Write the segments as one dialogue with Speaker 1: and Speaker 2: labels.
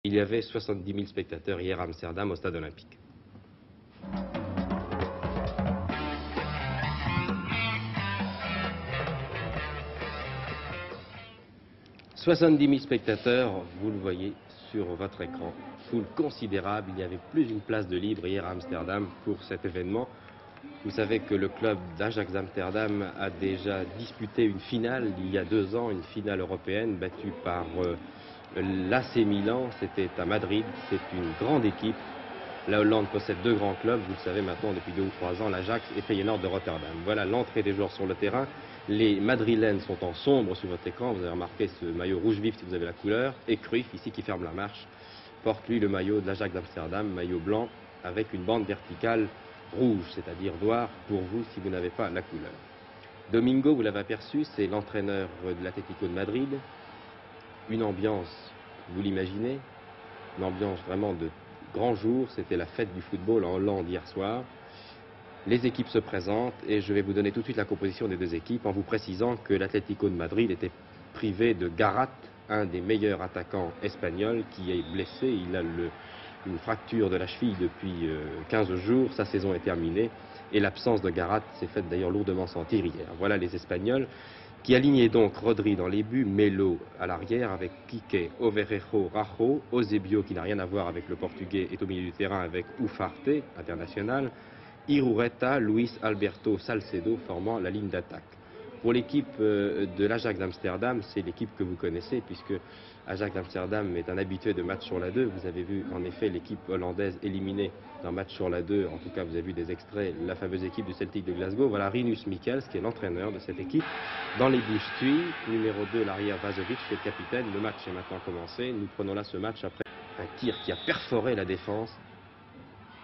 Speaker 1: Il y avait 70 000 spectateurs hier à Amsterdam au stade olympique. « 70 000 spectateurs, vous le voyez sur votre écran. Foule considérable, il y avait plus d'une place de libre hier à Amsterdam pour cet événement. Vous savez que le club d'Ajax d'Amsterdam a déjà disputé une finale il y a 2 ans, une finale européenne battue par l'AC Milan. C'était à Madrid, c'est une grande équipe. La Hollande possède 2 grands clubs, vous le savez maintenant depuis 2 ou 3 ans, l'Ajax et Feyenoord de Rotterdam. Voilà l'entrée des joueurs sur le terrain. Les Madrilènes sont en sombre sur votre écran, vous avez remarqué ce maillot rouge vif si vous avez la couleur. Et Cruyff, ici qui ferme la marche, porte lui le maillot de l'Ajax d'Amsterdam, maillot blanc avec une bande verticale rouge, c'est-à-dire noir pour vous si vous n'avez pas la couleur. Domingo, vous l'avez aperçu, c'est l'entraîneur de l'Atlético de Madrid. Une ambiance, vous l'imaginez, une ambiance vraiment de grand jour. C'était la fête du football en Hollande hier soir. Les équipes se présentent et je vais vous donner tout de suite la composition des 2 équipes en vous précisant que l'Atlético de Madrid était privé de Garat, un des meilleurs attaquants espagnols qui est blessé. Il a une fracture de la cheville depuis 15 jours, sa saison est terminée et l'absence de Garat s'est faite d'ailleurs lourdement sentir hier. Voilà les Espagnols qui alignaient donc Rodri dans les buts, Melo à l'arrière avec Piqué, Overrejo, Rajo, Eusebio qui n'a rien à voir avec le Portugais est au milieu du terrain avec Ufarte, international, Irureta, Luis Alberto Salcedo formant la ligne d'attaque. Pour l'équipe de l'Ajax d'Amsterdam, c'est l'équipe que vous connaissez puisque Ajax d'Amsterdam est un habitué de match sur la 2. Vous avez vu en effet l'équipe hollandaise éliminée d'un match sur la 2. En tout cas, vous avez vu des extraits, la fameuse équipe du Celtic de Glasgow. Voilà Rinus Michels qui est l'entraîneur de cette équipe. Dans les buts, Stui, numéro 2, l'arrière Vazovic qui est le capitaine. Le match est maintenant commencé. Nous prenons là ce match après un tir qui a perforé la défense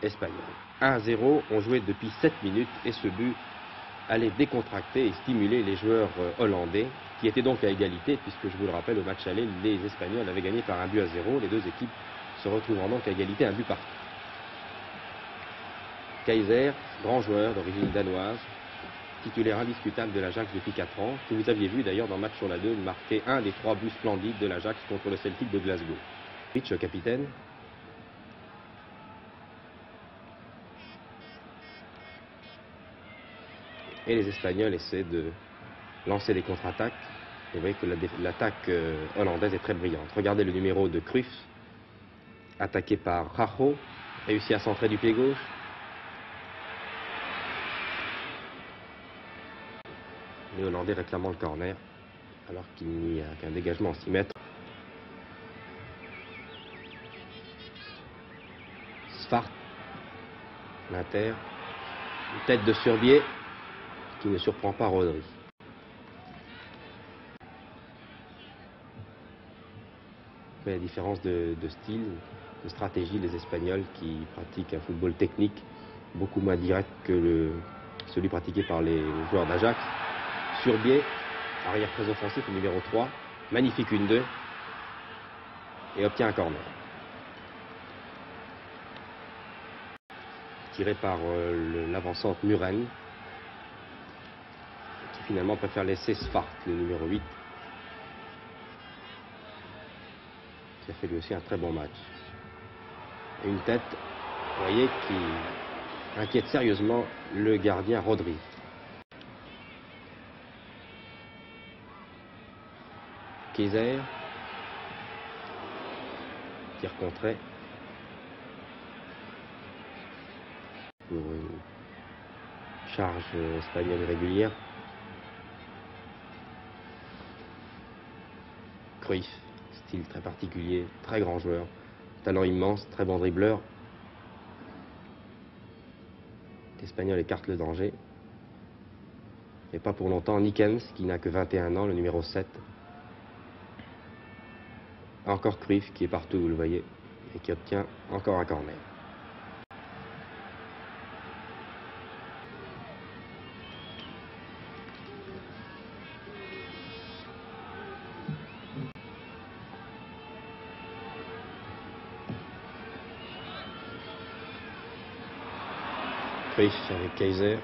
Speaker 1: espagnole. 1-0, on jouait depuis 7 minutes et ce but allait décontracter et stimuler les joueurs hollandais qui étaient donc à égalité puisque je vous le rappelle au match aller les Espagnols avaient gagné par 1-0. Les 2 équipes se retrouvent donc à égalité, un but partout. Kaiser, grand joueur d'origine danoise, titulaire indiscutable de l'Ajax depuis 4 ans, que vous aviez vu d'ailleurs dans le match sur la 2 marquer un des 3 buts splendides de l'Ajax contre le Celtic de Glasgow. Pitch, capitaine. Et les Espagnols essaient de lancer des contre-attaques. Vous voyez que l'attaque hollandaise est très brillante. Regardez le numéro de Cruyff, attaqué par Rajo, réussi à centrer du pied gauche. Les Hollandais réclamant le corner, alors qu'il n'y a qu'un dégagement en 6 mètres. Svart, l'Inter, une tête de Surbier qui ne surprend pas Rodri. Mais la différence de style, de stratégie, les Espagnols qui pratiquent un football technique beaucoup moins direct que celui pratiqué par les joueurs d'Ajax. Surbier, arrière très offensif, le numéro 3, magnifique 1-2 et obtient un corner. Tiré par l'avancante Muren, qui finalement préfère laisser Svart, le numéro 8, qui a fait lui aussi un très bon match. Et une tête, vous voyez, qui inquiète sérieusement le gardien Rodri. Kaiser, tir contré pour une charge espagnole régulière. Cruyff, style très particulier, très grand joueur, talent immense, très bon dribbleur. L'Espagnol écarte le danger. Et pas pour longtemps, Nikens, qui n'a que 21 ans, le numéro 7. Encore Cruyff, qui est partout, vous le voyez, et qui obtient encore un corner. Cruyff avec Kaiser.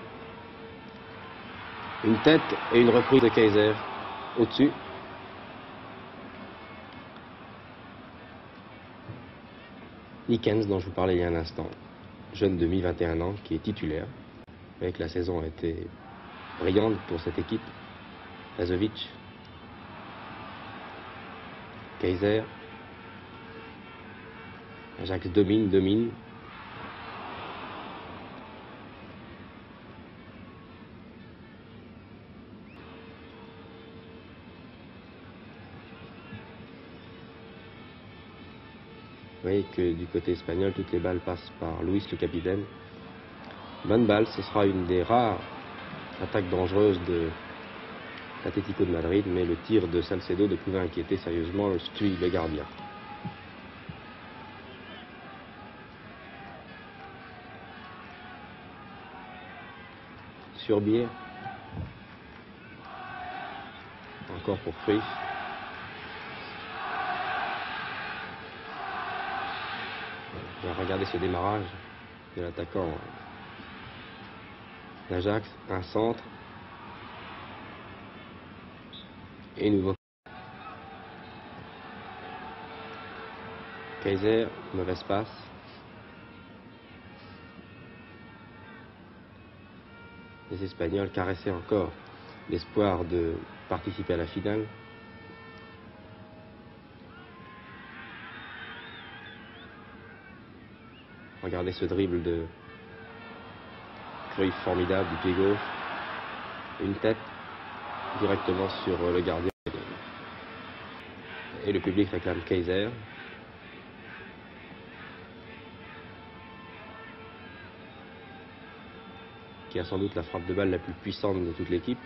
Speaker 1: Une tête et une reprise de Kaiser au-dessus. Nikens, dont je vous parlais il y a un instant, jeune de mi-21 ans, qui est titulaire. Avec la saison a été brillante pour cette équipe. Lazovic, Kaiser, Ajax domine. Vous voyez que du côté espagnol, toutes les balles passent par Luis, le capitaine. Bonne balle, ce sera une des rares attaques dangereuses de l'Atlético de Madrid, mais le tir de Salcedo ne pouvait inquiéter sérieusement le gardien. Surbier. Encore pour Cruyff. Regardez ce démarrage de l'attaquant d'Ajax, un centre et nouveau Kaiser, mauvaise passe. Les Espagnols caressaient encore l'espoir de participer à la finale. Regardez ce dribble de Cruyff formidable du pied gauche. Une tête directement sur le gardien. Et le public réclame Kaiser. Qui a sans doute la frappe de balle la plus puissante de toute l'équipe.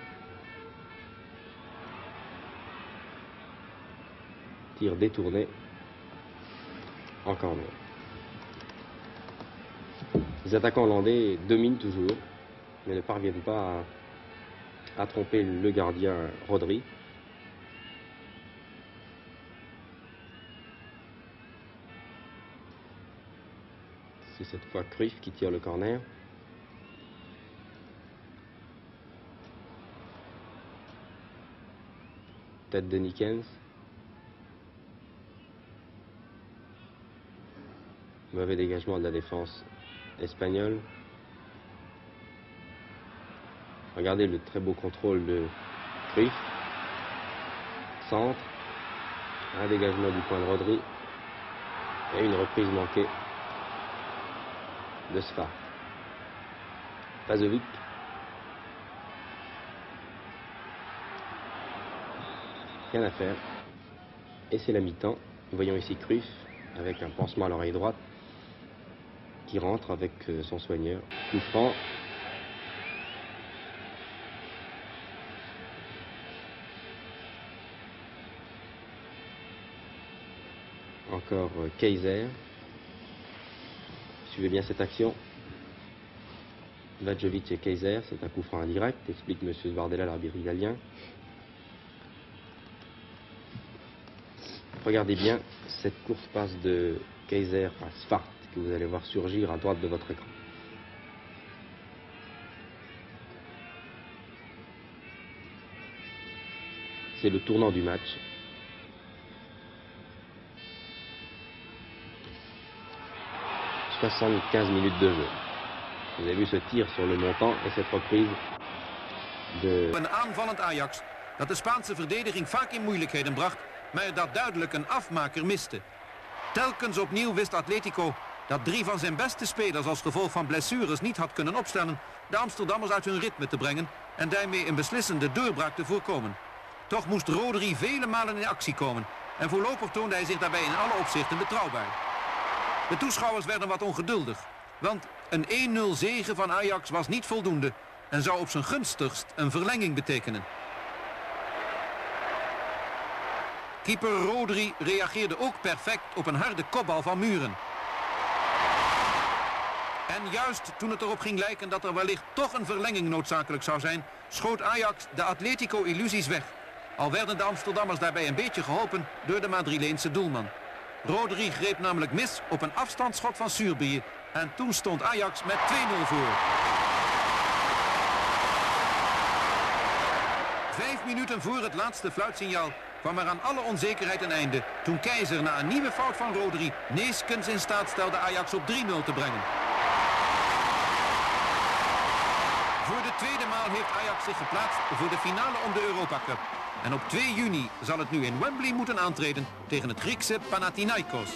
Speaker 1: Tir détourné. En corner. Les attaquants hollandais dominent toujours, mais ne parviennent pas à tromper le gardien Rodri. C'est cette fois Cruyff qui tire le corner. Tête de Nikens. Mauvais dégagement de la défense espagnole. Regardez le très beau contrôle de Cruyff. Centre. Un dégagement du point de Rodri. Et une reprise manquée de Sfar. Pazovic. Rien à faire. Et c'est la mi-temps. Nous voyons ici Cruyff avec un pansement à l'oreille droite qui rentre avec son soigneur. Coup franc. Encore Kaiser. Suivez bien cette action. Vadjovic et Kaiser, c'est un coup franc indirect, explique M. Bardella, l'arbitre italien. Regardez bien cette courte passe de Kaiser à Sfart que vous allez voir surgir à droite de votre écran. C'est le tournant du match. « 75 minutes de jeu. Vous avez vu ce tir sur le montant et cette reprise de...
Speaker 2: Een aanvallend Ajax dat de Spaanse verdediging vaak in moeilijkheden bracht, maar dat duidelijk een afmaker miste. Telkens opnieuw wist Atletico dat 3 van zijn beste spelers als gevolg van blessures niet had kunnen opstellen, de Amsterdammers uit hun ritme te brengen en daarmee een beslissende doorbraak te voorkomen. Toch moest Rodri vele malen in actie komen en voorlopig toonde hij zich daarbij in alle opzichten betrouwbaar. De toeschouwers werden wat ongeduldig, want een 1-0 zege van Ajax was niet voldoende en zou op zijn gunstigst een verlenging betekenen. Keeper Rodri reageerde ook perfect op een harde kopbal van Muren. En juist toen het erop ging lijken dat er wellicht toch een verlenging noodzakelijk zou zijn, schoot Ajax de Atletico-illusies weg. Al werden de Amsterdammers daarbij een beetje geholpen door de Madrileense doelman. Rodri greep namelijk mis op een afstandsschot van Surbier en toen stond Ajax met 2-0 voor. 5 minuten voor het laatste fluitsignaal kwam er aan alle onzekerheid een einde toen Keizer na een nieuwe fout van Rodri Neeskens in staat stelde Ajax op 3-0 te brengen. Voor de tweede maal heeft Ajax zich geplaatst voor de finale om de Europa Cup. En op 2 juni zal het nu in Wembley moeten aantreden tegen het Griekse Panathinaikos.